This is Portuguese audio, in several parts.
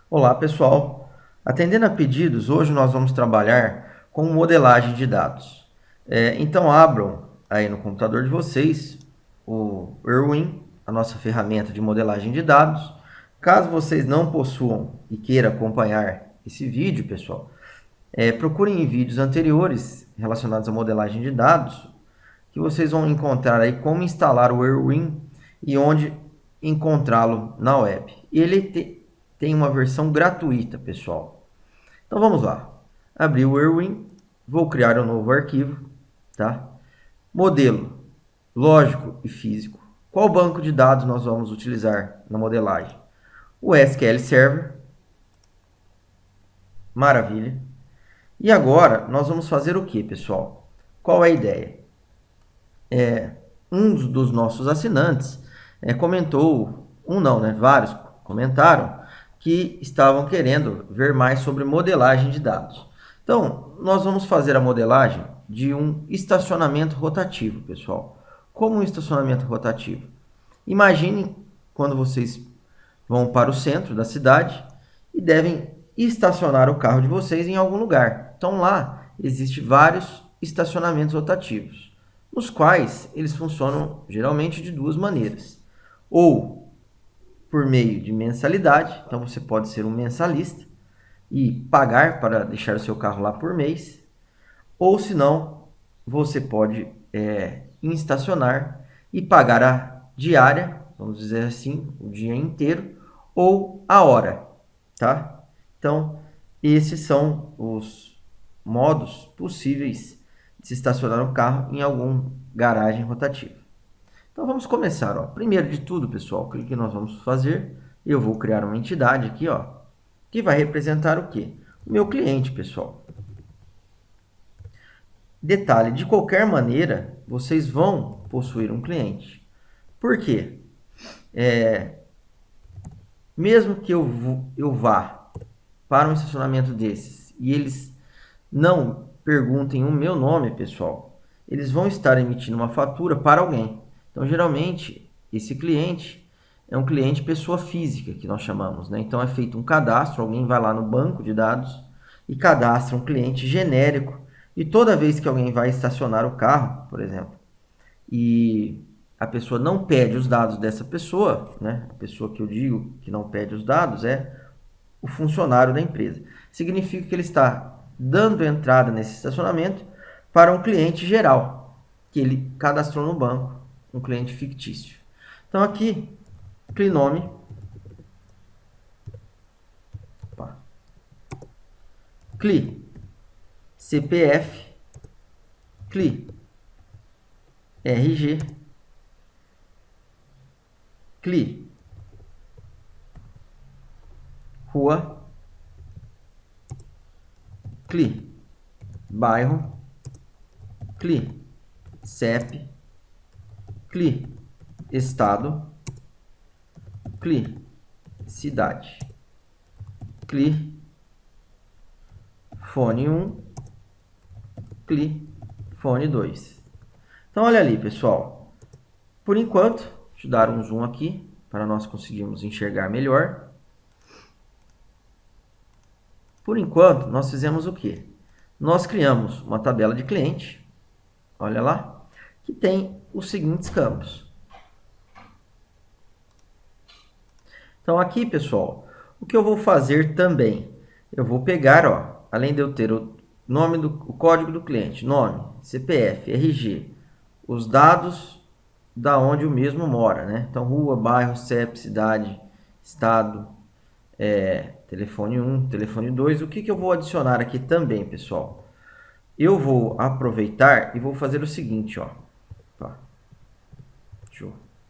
Olá, pessoal. Atendendo a pedidos, hoje nós vamos trabalhar com modelagem de dados. Então, abram aí no computador de vocês o Erwin, a nossa ferramenta de modelagem de dados. Caso vocês não possuam e queiram acompanhar esse vídeo, pessoal, procurem em vídeos anteriores relacionados à modelagem de dados, que vocês vão encontrar aí como instalar o Erwin e onde encontrá-lo na web. E ele tem uma versão gratuita, pessoal. Então vamos lá. Abri o Erwin, vou criar um novo arquivo, tá? Modelo, lógico e físico. Qual banco de dados nós vamos utilizar na modelagem? O SQL Server. Maravilha. E agora nós vamos fazer o que, pessoal? Qual é a ideia? Um dos nossos assinantes comentou, vários comentaram que estavam querendo ver mais sobre modelagem de dados. Então, nós vamos fazer a modelagem de um estacionamento rotativo, pessoal. Como um estacionamento rotativo? Imaginem quando vocês vão para o centro da cidade e devem estacionar o carro de vocês em algum lugar. Então, lá existem vários estacionamentos rotativos, nos quais eles funcionam geralmente de duas maneiras. Ou por meio de mensalidade, então você pode ser um mensalista e pagar para deixar o seu carro lá por mês, ou se não, você pode estacionar e pagar a diária, vamos dizer assim, o dia inteiro, ou a hora, tá? Então, esses são os modos possíveis de se estacionar um carro em alguma garagem rotativa. Então vamos começar, ó. Primeiro de tudo, pessoal, o que nós vamos fazer? Eu vou criar uma entidade aqui, ó, que vai representar o quê? O meu cliente, pessoal. Detalhe, de qualquer maneira, vocês vão possuir um cliente. Por quê? Mesmo que eu vá para um estacionamento desses e eles não perguntem o meu nome, pessoal, eles vão estar emitindo uma fatura para alguém. Então, geralmente, esse cliente é um cliente pessoa física, que nós chamamos, né? Então, é feito um cadastro, alguém vai lá no banco de dados e cadastra um cliente genérico. E toda vez que alguém vai estacionar o carro, por exemplo, e a pessoa não pede os dados dessa pessoa, né? A pessoa que eu digo que não pede os dados é o funcionário da empresa. Significa que ele está dando entrada nesse estacionamento para um cliente geral, que ele cadastrou no banco, um cliente fictício. Então aqui, clinome, cli, CPF, cli, RG, cli, rua, cli, bairro, cli, CEP, cli, estado, cli, cidade, cli, fone 1, cli, fone 2. Então, olha ali, pessoal. Por enquanto, deixa eu dar um zoom aqui para nós conseguirmos enxergar melhor. Por enquanto, nós fizemos o quê? Nós criamos uma tabela de cliente, olha lá, que tem os seguintes campos. Então, aqui, pessoal, o que eu vou fazer também? Eu vou pegar, ó, além de eu ter o nome o código do cliente, nome, CPF, RG, os dados da onde o mesmo mora, né? Então, rua, bairro, CEP, cidade, estado, telefone 1, telefone 2. O que eu vou adicionar aqui também, pessoal? Eu vou aproveitar e vou fazer o seguinte, ó. Tá.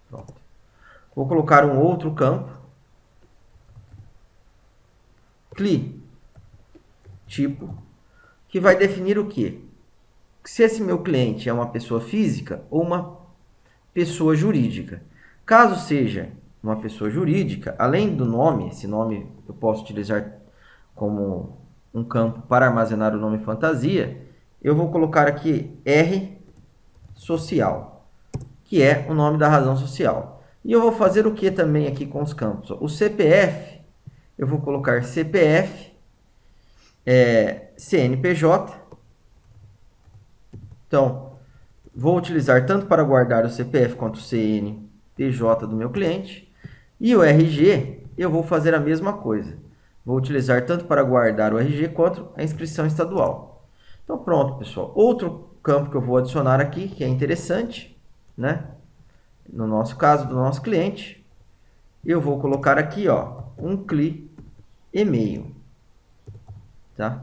Pronto. Vou colocar um outro campo. CLI, tipo, que vai definir o quê? Se esse meu cliente é uma pessoa física ou uma pessoa jurídica. Caso seja uma pessoa jurídica, além do nome, esse nome eu posso utilizar como um campo para armazenar o nome fantasia, eu vou colocar aqui R social, que é o nome da razão social. E eu vou fazer o que também aqui com os campos? O CPF, eu vou colocar CPF, CNPJ. Então, vou utilizar tanto para guardar o CPF quanto o CNPJ do meu cliente. E o RG, eu vou fazer a mesma coisa. Vou utilizar tanto para guardar o RG quanto a inscrição estadual. Então, pronto, pessoal. Outro campo que eu vou adicionar aqui, que é interessante, né? No nosso caso, do nosso cliente, eu vou colocar aqui, ó, um CLI e-mail. Tá?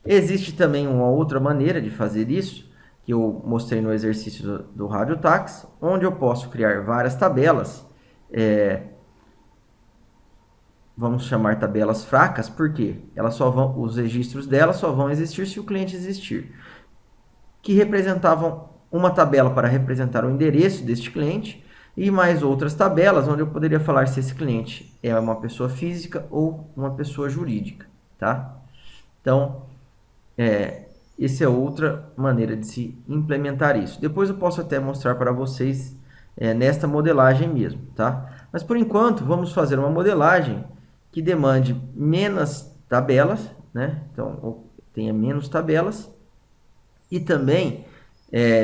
Existe também uma outra maneira de fazer isso, que eu mostrei no exercício do RadioTax, onde eu posso criar várias tabelas. Vamos chamar tabelas fracas, porque elas só vão, os registros delas só vão existir se o cliente existir. Que representavam uma tabela para representar o endereço deste cliente e mais outras tabelas onde eu poderia falar se esse cliente é uma pessoa física ou uma pessoa jurídica, tá? Então, essa é outra maneira de se implementar isso. Depois eu posso até mostrar para vocês nesta modelagem mesmo, tá? Mas por enquanto, vamos fazer uma modelagem que demande menos tabelas, né? Então, tenha menos tabelas e também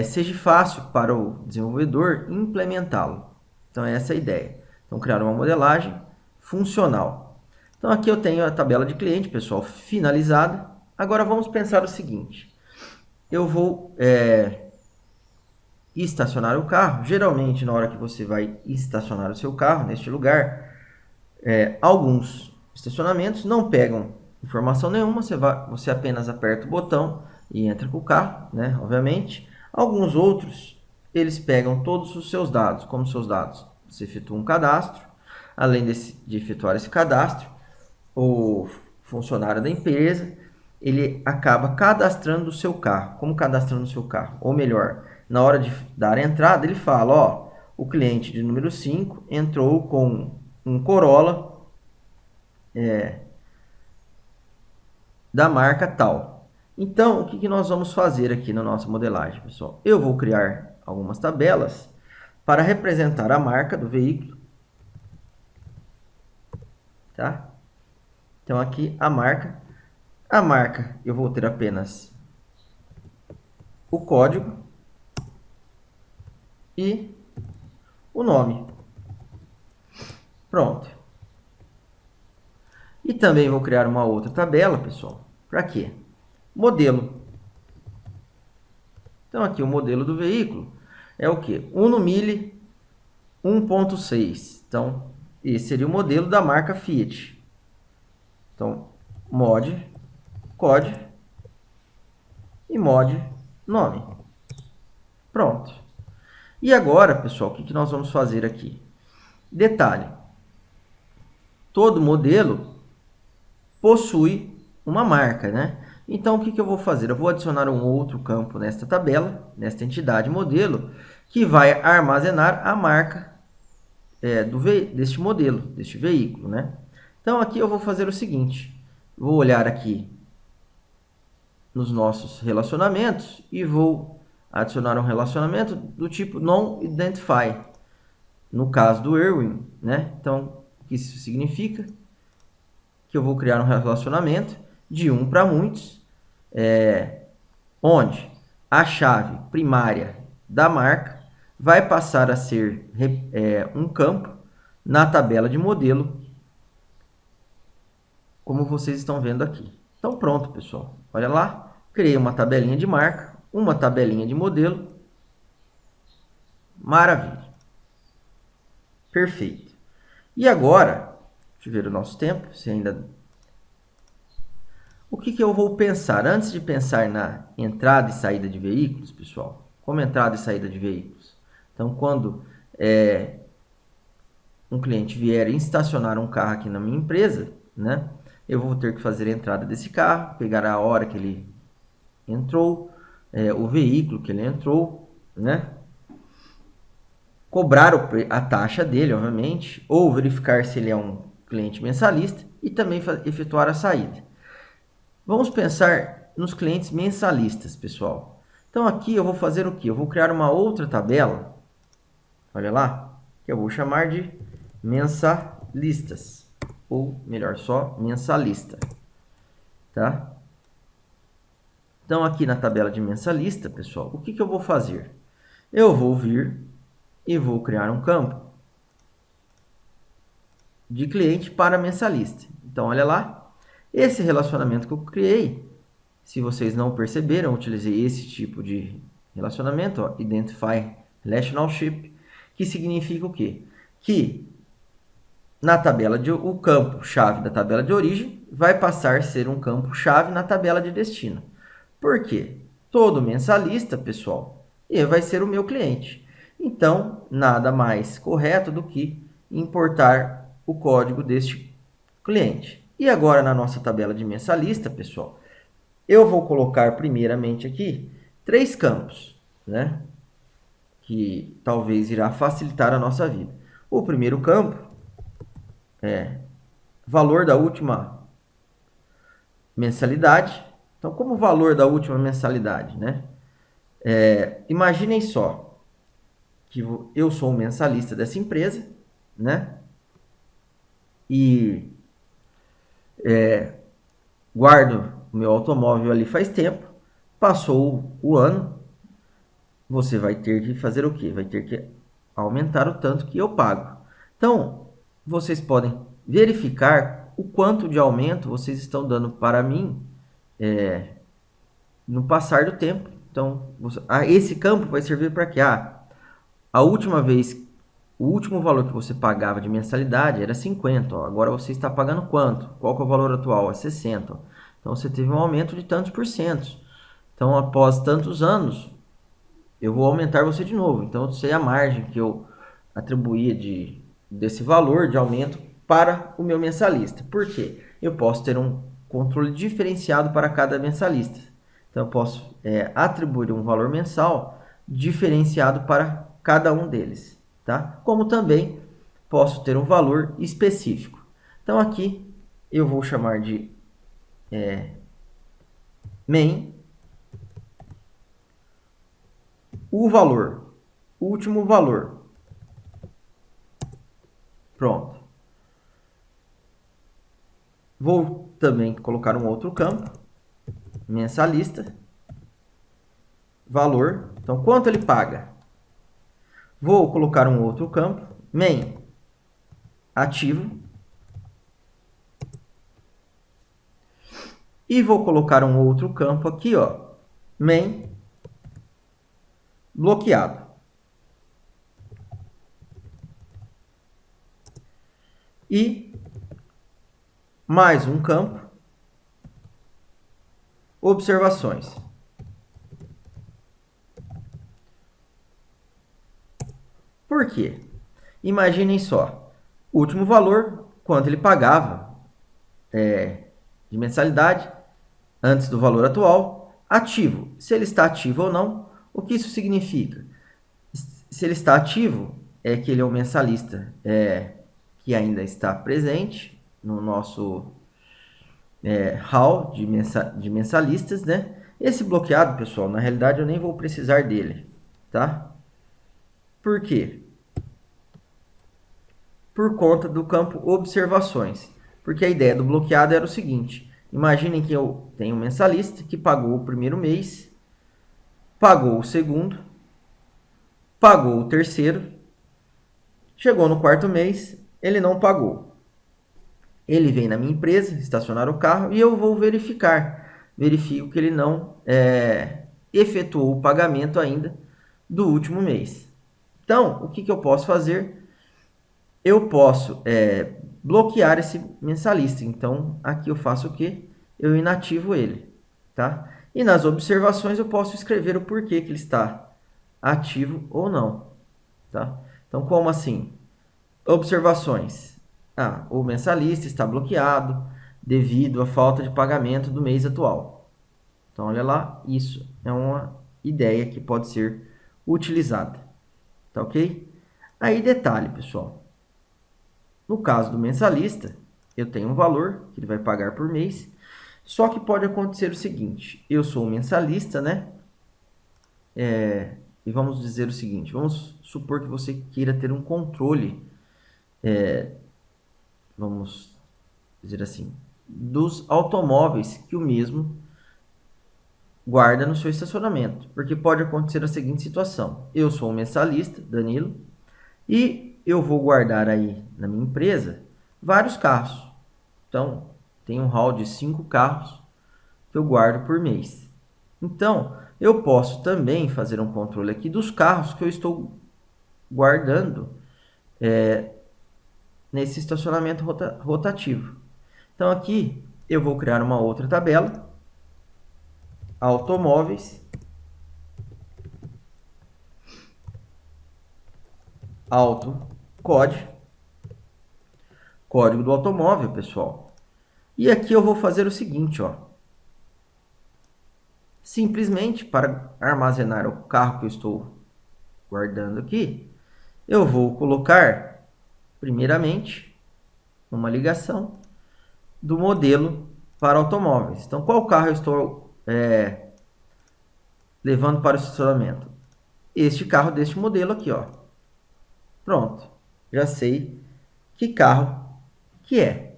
seja fácil para o desenvolvedor implementá-lo. Então, essa é a ideia. Então, criar uma modelagem funcional. Então, aqui eu tenho a tabela de cliente, pessoal, finalizada. Agora, vamos pensar o seguinte. Eu vou estacionar o carro. Geralmente, na hora que você vai estacionar o seu carro, neste lugar, alguns estacionamentos não pegam informação nenhuma. Você apenas aperta o botão e entra com o carro, né? Obviamente. Alguns outros, eles pegam todos os seus dados. Como seus dados? Você efetua um cadastro. Além de efetuar esse cadastro, o funcionário da empresa, ele acaba cadastrando o seu carro. Como cadastrando o seu carro? Ou melhor, na hora de dar a entrada, ele fala, ó, o cliente de número 5 entrou com um Corolla da marca tal. Então, o que nós vamos fazer aqui na nossa modelagem, pessoal? Eu vou criar algumas tabelas para representar a marca do veículo. Tá? Então, aqui a marca. A marca, eu vou ter apenas o código e o nome. Pronto. E também vou criar uma outra tabela, pessoal. Para quê? Modelo. Então, aqui o modelo do veículo é o quê? Uno Mille 1.6. Então, esse seria o modelo da marca Fiat. Então, mod, código e mod, nome. Pronto. E agora, pessoal, o que nós vamos fazer aqui? Detalhe. Todo modelo possui uma marca, né? Então, o que eu vou fazer? Eu vou adicionar um outro campo nesta tabela, nesta entidade modelo, que vai armazenar a marca deste modelo, deste veículo, né? Então, aqui eu vou fazer o seguinte. Vou olhar aqui nos nossos relacionamentos e vou adicionar um relacionamento do tipo non-identify. No caso do Erwin, né? Então, o que isso significa? Que eu vou criar um relacionamento de um para muitos, onde a chave primária da marca vai passar a ser um campo na tabela de modelo, como vocês estão vendo aqui. Então, pronto, pessoal. Olha lá, criei uma tabelinha de marca, uma tabelinha de modelo. Maravilha. Perfeito. E agora, deixa eu ver o nosso tempo, se ainda... O que eu vou pensar? Antes de pensar na entrada e saída de veículos, pessoal, como entrada e saída de veículos? Então, quando um cliente vier estacionar um carro aqui na minha empresa, né, eu vou ter que fazer a entrada desse carro, pegar a hora que ele entrou, o veículo que ele entrou, né, cobrar a taxa dele, obviamente, ou verificar se ele é um cliente mensalista e também efetuar a saída. Vamos pensar nos clientes mensalistas, pessoal. Então, aqui eu vou fazer o quê? Eu vou criar uma outra tabela, olha lá, que eu vou chamar de mensalistas. ou melhor, só mensalista, tá? Então, aqui na tabela de mensalista, pessoal, o que eu vou fazer? Eu vou vir e vou criar um campo de cliente para mensalista. Então, olha lá, esse relacionamento que eu criei, se vocês não perceberam, eu utilizei esse tipo de relacionamento, ó, Identify Relationship, que significa o quê? Que na tabela de o campo-chave da tabela de origem vai passar a ser um campo-chave na tabela de destino. Por quê? Todo mensalista, pessoal, ele vai ser o meu cliente. Então, nada mais correto do que importar o código deste cliente. E agora, na nossa tabela de mensalista, pessoal, eu vou colocar primeiramente aqui 3 campos, né? Que talvez irá facilitar a nossa vida. O primeiro campo é valor da última mensalidade. Então, como valor da última mensalidade, né? Imaginem só que eu sou um mensalista dessa empresa, né? E guardo o meu automóvel ali faz tempo, passou o ano, você vai ter que fazer o quê? Vai ter que aumentar o tanto que eu pago. Então, vocês podem verificar o quanto de aumento vocês estão dando para mim no passar do tempo. Então, esse campo vai servir para quê? A última vez, o último valor que você pagava de mensalidade era 50, ó. Agora você está pagando quanto? Qual que é o valor atual? É 60. Ó. Então, você teve um aumento de tantos por cento. Então, após tantos anos, eu vou aumentar você de novo. Então, eu sei a margem que eu atribuía desse valor de aumento para o meu mensalista. Por quê? Eu posso ter um controle diferenciado para cada mensalista. Então, eu posso atribuir um valor mensal diferenciado para cada um deles. Tá? Como também posso ter um valor específico. Então, aqui eu vou chamar de main o valor, último valor. Pronto. Vou também colocar um outro campo, mensalista, valor. Então, quanto ele paga? Vou colocar um outro campo, main, ativo. E vou colocar um outro campo aqui, ó, main, bloqueado. E mais um campo, observações. Por quê? Imaginem só, o último valor, quanto ele pagava de mensalidade, antes do valor atual, ativo. Se ele está ativo ou não, o que isso significa? Se ele está ativo, é que ele é um mensalista que ainda está presente no nosso hall de mensalistas, né? Esse bloqueado, pessoal, na realidade eu nem vou precisar dele, tá? Por quê? Por conta do campo observações. Porque a ideia do bloqueado era o seguinte: imaginem que eu tenho um mensalista que pagou o primeiro mês, pagou o segundo, pagou o terceiro, chegou no quarto mês, ele não pagou. Ele vem na minha empresa, estacionar o carro e eu vou verificar. Verifico que ele não efetuou o pagamento ainda do último mês. Então, o que eu posso fazer? Eu posso bloquear esse mensalista. Então, aqui eu faço o quê? Eu inativo ele. Tá? E nas observações eu posso escrever o porquê que ele está ativo ou não. Tá? Então, como assim? Observações. O mensalista está bloqueado devido à falta de pagamento do mês atual. Então, olha lá, isso é uma ideia que pode ser utilizada. Tá ok? Aí, detalhe, pessoal. No caso do mensalista, eu tenho um valor que ele vai pagar por mês. Só que pode acontecer o seguinte: eu sou um mensalista, né? E vamos dizer o seguinte: vamos supor que você queira ter um controle. Vamos dizer assim, dos automóveis que o mesmo guarda no seu estacionamento. Porque pode acontecer a seguinte situação: eu sou um mensalista, Danilo, e eu vou guardar aí na minha empresa vários carros. Então, tem um hall de 5 carros que eu guardo por mês. Então, eu posso também fazer um controle aqui dos carros que eu estou guardando nesse estacionamento rotativo. Então, aqui eu vou criar uma outra tabela, automóveis, código do automóvel, pessoal. E aqui eu vou fazer o seguinte, ó. Simplesmente para armazenar o carro que eu estou guardando aqui, eu vou colocar, primeiramente, uma ligação do modelo para automóveis. Então, qual carro eu estou levando para o estacionamento? Este carro deste modelo aqui, ó. Pronto. Já sei que carro que é.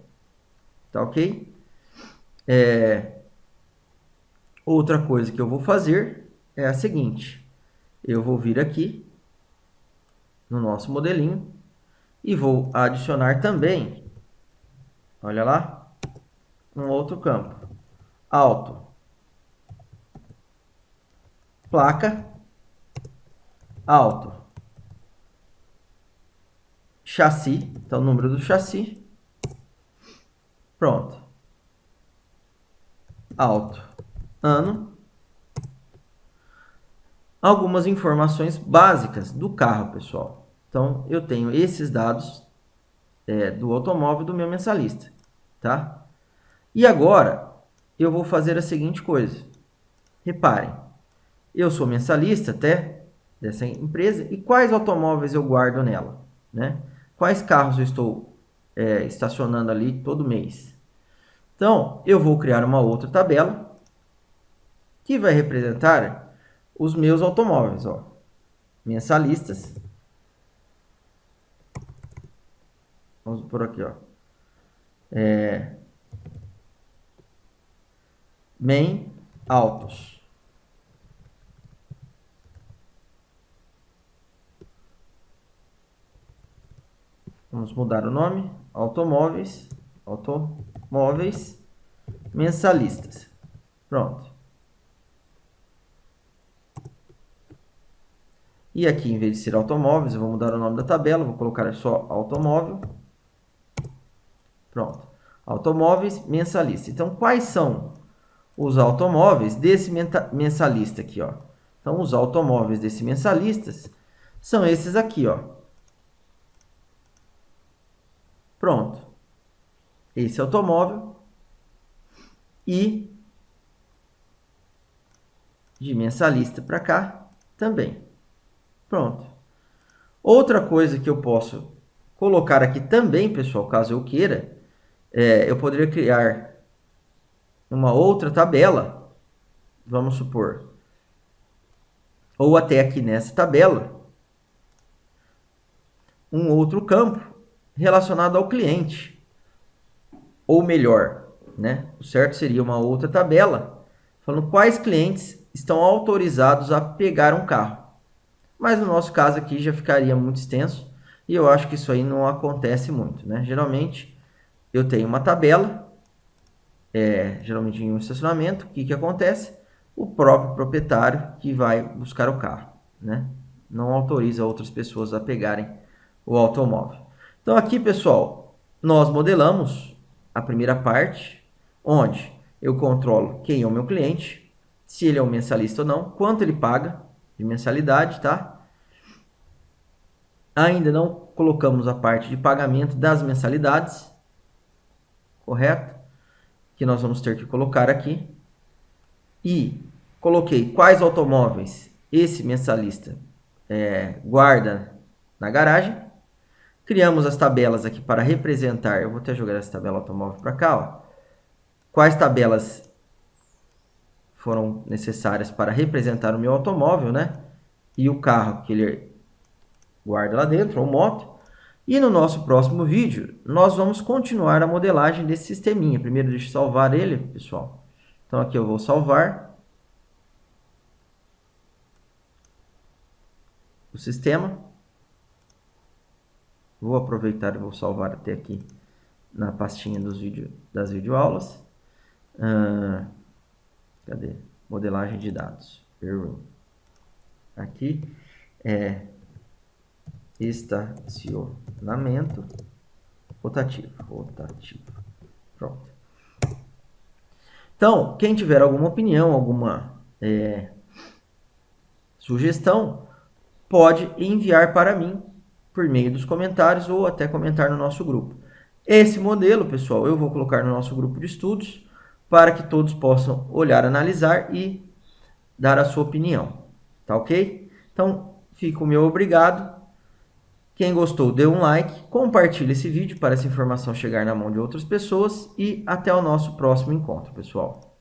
Tá ok? Outra coisa que eu vou fazer é a seguinte. Eu vou vir aqui no nosso modelinho e vou adicionar também, olha lá, um outro campo. Auto, placa, auto, chassi, então o número do chassi. Pronto. Auto, ano. Algumas informações básicas do carro, pessoal. Então, eu tenho esses dados do automóvel do meu mensalista, tá? E agora, eu vou fazer a seguinte coisa. Reparem, eu sou mensalista até dessa empresa e quais automóveis eu guardo nela, né? Quais carros eu estou estacionando ali todo mês. Então, eu vou criar uma outra tabela que vai representar os meus automóveis, ó. Mensalistas. Vamos por aqui, ó. Men Autos. Vamos mudar o nome. Automóveis. Automóveis. Mensalistas. Pronto. E aqui, em vez de ser automóveis, eu vou mudar o nome da tabela. Vou colocar só automóvel. Pronto. Automóveis mensalista. Então, quais são os automóveis desse mensalista aqui, ó? Então, os automóveis desse mensalista são esses aqui, ó. Pronto. Esse automóvel e de mensalista para cá também. Pronto. Outra coisa que eu posso colocar aqui também, pessoal, caso eu queira, eu poderia criar uma outra tabela, vamos supor, ou até aqui nessa tabela, um outro campo relacionado ao cliente. Ou melhor, né? O certo seria uma outra tabela falando quais clientes estão autorizados a pegar um carro. Mas no nosso caso aqui já ficaria muito extenso e eu acho que isso aí não acontece muito, né? Geralmente eu tenho uma tabela, geralmente em um estacionamento, o que acontece? O próprio proprietário que vai buscar o carro, né? Não autoriza outras pessoas a pegarem o automóvel. Então aqui, pessoal, nós modelamos a primeira parte, onde eu controlo quem é o meu cliente, se ele é um mensalista ou não, quanto ele paga de mensalidade, tá? Ainda não colocamos a parte de pagamento das mensalidades, correto? Que nós vamos ter que colocar aqui. E coloquei quais automóveis esse mensalista guarda na garagem. Criamos as tabelas aqui para representar. Eu vou até jogar essa tabela automóvel para cá, ó. Quais tabelas foram necessárias para representar o meu automóvel, né? E o carro que ele guarda lá dentro, ou moto. E no nosso próximo vídeo, nós vamos continuar a modelagem desse sisteminha. Primeiro, deixa eu salvar ele, pessoal. Então, aqui eu vou salvar o sistema. Vou aproveitar e vou salvar até aqui na pastinha das videoaulas. Cadê? Modelagem de dados. Aqui é estacionamento rotativo. Pronto. Então, quem tiver alguma opinião, alguma sugestão, pode enviar para mim por meio dos comentários ou até comentar no nosso grupo. Esse modelo, pessoal, eu vou colocar no nosso grupo de estudos para que todos possam olhar, analisar e dar a sua opinião. Tá ok? Então, fica o meu obrigado. Quem gostou, dê um like, compartilhe esse vídeo para essa informação chegar na mão de outras pessoas e até o nosso próximo encontro, pessoal.